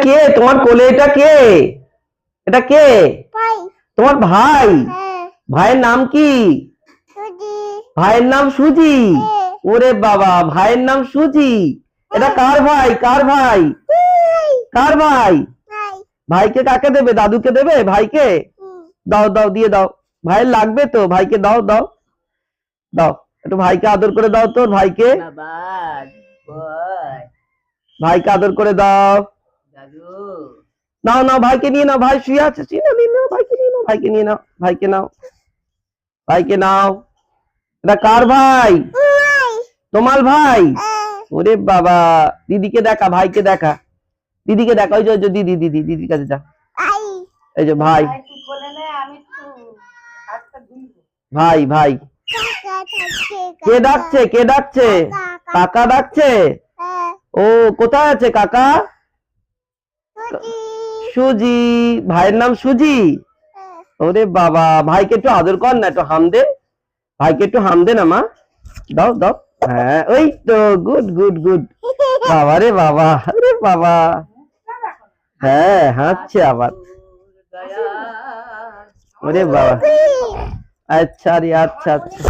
কে তোমার কোলে? এটা কে? এটা কে? ভাই। তোমার ভাই? হ্যাঁ। ভাইয়ের নাম কি? সুজি। ভাইয়ের নাম সুজি? হ্যাঁ। ওরে বাবা, ভাইয়ের নাম সুজি। এটা কার ভাই? কার ভাই? কার ভাই? ভাই। ভাইকে কাকে দেবে? দাদুকে দেবে? ভাইকে দাও, দাও, দিয়ে দাও। ভাইয়ের লাগবে তো, ভাইকে দাও, দাও, দাও। একটু ভাইকে আদর করে দাও তো, ভাইকে। ভাইকে আদর করে দাও। নাও, নাও, ভাইকে নিয়ে নাও। ভাই শুয়ে আছে, নিয়ে নাও, ভাইকে নিয়ে নাও, ভাইকে নিয়ে নাও, ভাইকে নাও, ভাইকে নাও। এটা কার ভাই? তোমার ভাই? ওরে বাবা, দিদিকে দেখা, ভাইকে দেখা, দিদিকে দেখা। ওই যে দিদি, দিদি, দিদির কাছে যা। এই যে ভাই, ভাই, ভাই। কে ডাকছে? কে ডাকছে? কাকা ডাকছে। ও, কোথায় আছে কাকা? সুজি। ভাইয়ের নাম সুজি? ওরে বাবা, ভাইকে একটু আদর কর না, একটু হাম দে। ভাইকে একটু হাম দে না মা। দাও, দাও। হ্যাঁ, ওই তো, গুড, গুড, গুড। বাবা রে বাবা, আরে বাবা। হ্যাঁ, হাঁটছে আবার। ওরে বাবা। আচ্ছা রে, আচ্ছা, আচ্ছা।